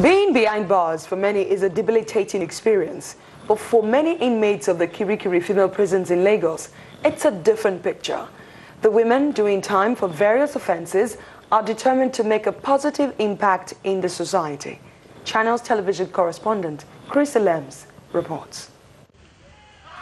Being behind bars for many is a debilitating experience, but for many inmates of the Kirikiri female prisons in Lagos, it's a different picture. The women doing time for various offences are determined to make a positive impact in the society. Channels television correspondent Chris Elems reports.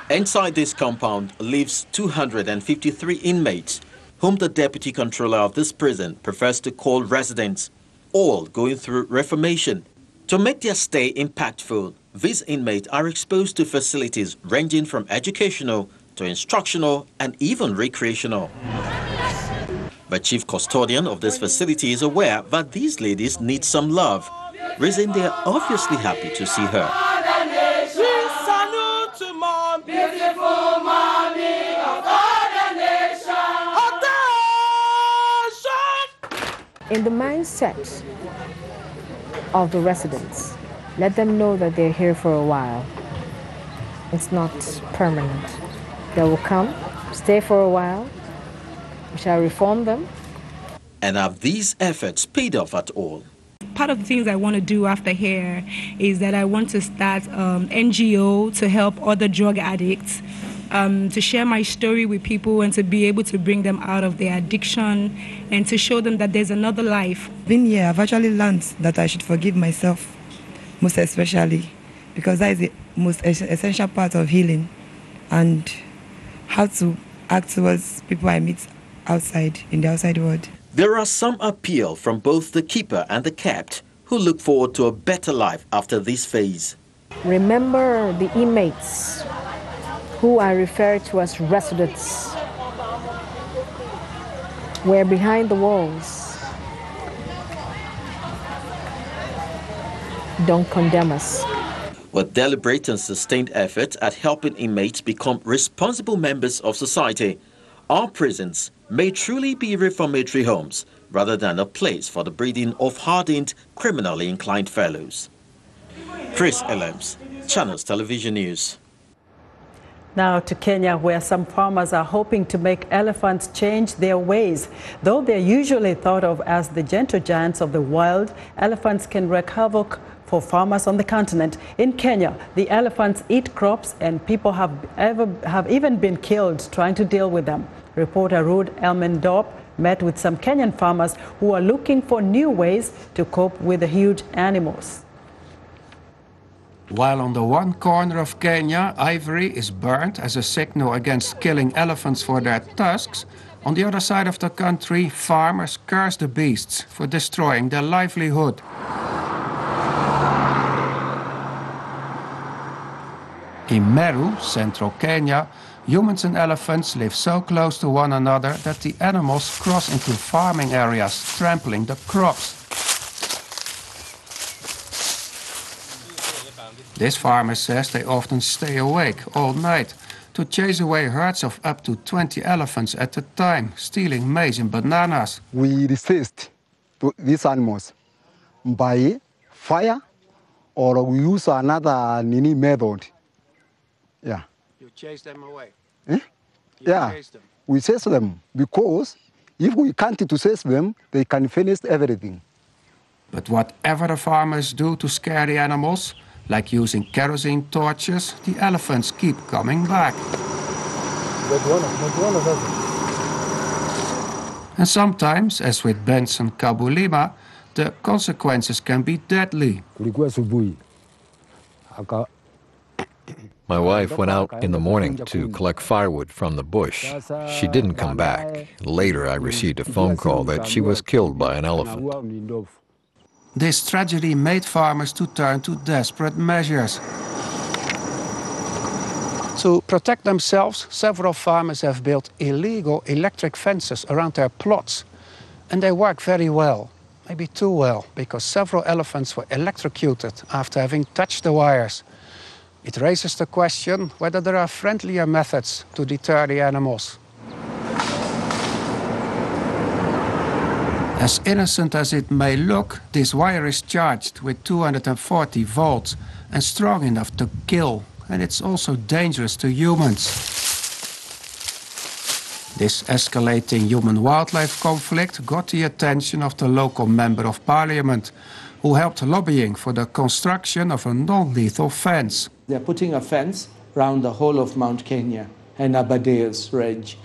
Inside this compound lives 253 inmates, whom the deputy controller of this prison prefers to call residents, all going through reformation. To make their stay impactful, these inmates are exposed to facilities ranging from educational to instructional and even recreational. The chief custodian of this facility is aware that these ladies need some love, reason they are obviously happy to see her. In the mindset of the residents, let them know that they're here for a while. It's not permanent. They will come, stay for a while, we shall reform them. And have these efforts paid off at all? Part of the things I want to do after here is that I want to start NGO to help other drug addicts, to share my story with people and to be able to bring them out of their addiction and to show them that there's another life. Being here, I've actually learned that I should forgive myself, most especially, because that is the most essential part of healing, and how to act towards people I meet outside, in the outside world. There are some appeal from both the keeper and the kept who look forward to a better life after this phase. Remember the inmates who I refer to as residents. We're behind the walls. Don't condemn us. With deliberate and sustained effort at helping inmates become responsible members of society, our prisons may truly be reformatory homes rather than a place for the breeding of hardened, criminally inclined fellows. Chris Elems, Channels Television News. Now to Kenya, where some farmers are hoping to make elephants change their ways. Though they're usually thought of as the gentle giants of the wild, elephants can wreak havoc for farmers on the continent. In Kenya, the elephants eat crops and people have even been killed trying to deal with them. Reporter Ruud Elmendorp met with some Kenyan farmers who are looking for new ways to cope with the huge animals. While on the one corner of Kenya, ivory is burnt as a signal against killing elephants for their tusks, on the other side of the country, farmers curse the beasts for destroying their livelihood. In Meru, central Kenya, humans and elephants live so close to one another that the animals cross into farming areas, trampling the crops. This farmer says they often stay awake all night to chase away herds of up to 20 elephants at a time, stealing maize and bananas. We resist these animals by fire, or we use another method. Yeah. You chase them away? Chase them. We chase them because if we can't to chase them, they can finish everything. But whatever the farmers do to scare the animals, like using kerosene torches, the elephants keep coming back. And sometimes, as with Benson Kabulima, the consequences can be deadly. My wife went out in the morning to collect firewood from the bush. She didn't come back. Later, I received a phone call that she was killed by an elephant. This tragedy made farmers to turn to desperate measures. To protect themselves, several farmers have built illegal electric fences around their plots. And they work very well, maybe too well, because several elephants were electrocuted after having touched the wires. It raises the question whether there are friendlier methods to deter the animals. As innocent as it may look, this wire is charged with 240 volts and strong enough to kill, and it's also dangerous to humans. This escalating human-wildlife conflict got the attention of the local member of parliament, who helped lobbying for the construction of a non-lethal fence. They're putting a fence around the whole of Mount Kenya and Aberdares Range.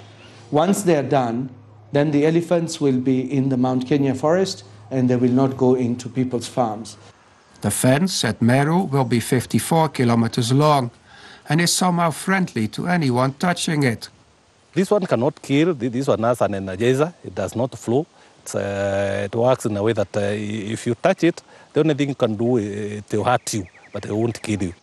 Once they're done, then the elephants will be in the Mount Kenya forest and they will not go into people's farms. The fence at Meru will be 54 kilometers long and is somehow friendly to anyone touching it. This one cannot kill. This one has an energizer. It does not flow. It works in a way that if you touch it, the only thing it can do is to hurt you, but it won't kill you.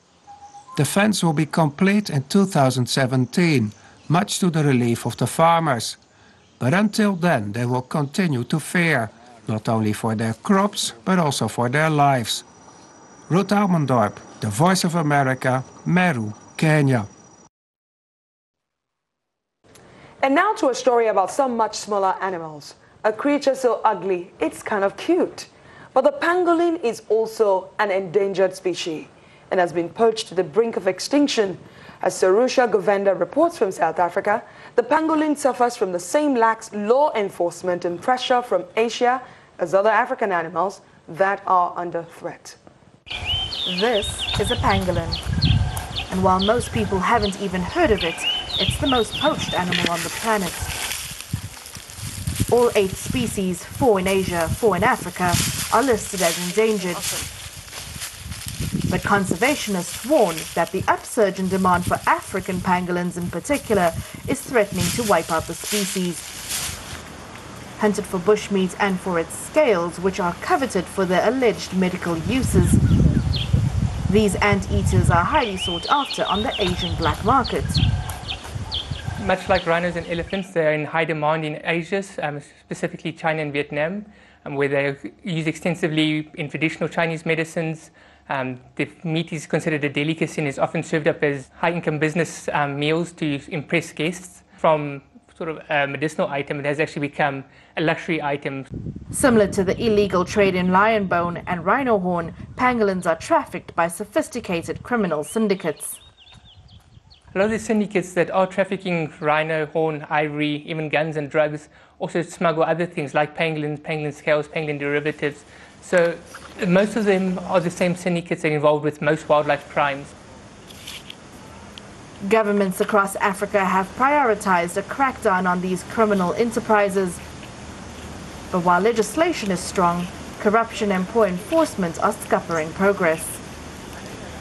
The fence will be complete in 2017, much to the relief of the farmers. But until then, they will continue to fear, not only for their crops, but also for their lives. Ruth Almendorp, The Voice of America, Meru, Kenya. And now to a story about some much smaller animals. A creature so ugly, it's kind of cute. But the pangolin is also an endangered species and has been poached to the brink of extinction. As Sarusha Govenda reports from South Africa, the pangolin suffers from the same lax law enforcement and pressure from Asia as other African animals that are under threat. This is a pangolin. And while most people haven't even heard of it, it's the most poached animal on the planet. All 8 species, 4 in Asia, 4 in Africa, are listed as endangered. But conservationists warn that the upsurge in demand for African pangolins in particular is threatening to wipe out the species. Hunted for bushmeat and for its scales, which are coveted for their alleged medical uses. These anteaters are highly sought after on the Asian black market. Much like rhinos and elephants, they are in high demand in Asia, specifically China and Vietnam, where they are used extensively in traditional Chinese medicines. The meat is considered a delicacy and is often served up as high-income business meals to impress guests. From sort of a medicinal item, it has actually become a luxury item. Similar to the illegal trade in lion bone and rhino horn, pangolins are trafficked by sophisticated criminal syndicates. A lot of the syndicates that are trafficking rhino, horn, ivory, even guns and drugs also smuggle other things like pangolins, pangolin scales, pangolin derivatives. So most of them are the same syndicates that are involved with most wildlife crimes. Governments across Africa have prioritized a crackdown on these criminal enterprises. But while legislation is strong, corruption and poor enforcement are scuppering progress.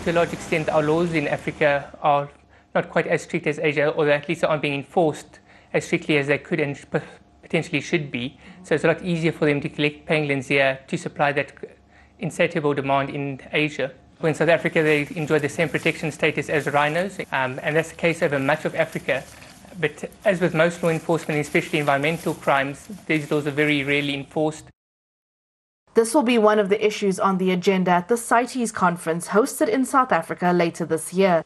To a large extent, our laws in Africa are not quite as strict as Asia, or at least aren't being enforced as strictly as they could and potentially should be. So it's a lot easier for them to collect pangolins here to supply that insatiable demand in Asia. In South Africa, they enjoy the same protection status as rhinos, and that's the case over much of Africa. But as with most law enforcement, especially environmental crimes, these laws are very rarely enforced. This will be one of the issues on the agenda at the CITES conference hosted in South Africa later this year.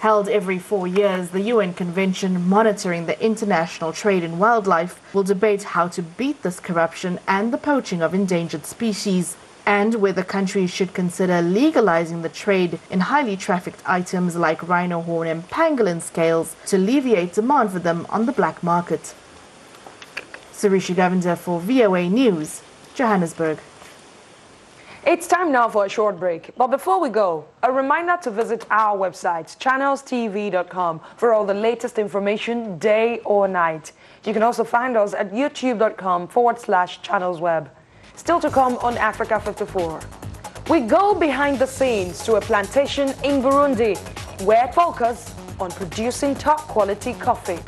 Held every 4 years, the UN Convention monitoring the international trade in wildlife will debate how to beat this corruption and the poaching of endangered species, and whether countries should consider legalizing the trade in highly trafficked items like rhino horn and pangolin scales to alleviate demand for them on the black market. Sarusha Govenda for VOA News, Johannesburg. It's time now for a short break. But before we go, a reminder to visit our website, channelstv.com, for all the latest information, day or night. You can also find us at youtube.com/channelsweb. Still to come on Africa 54. We go behind the scenes to a plantation in Burundi, where it focuses on producing top quality coffee.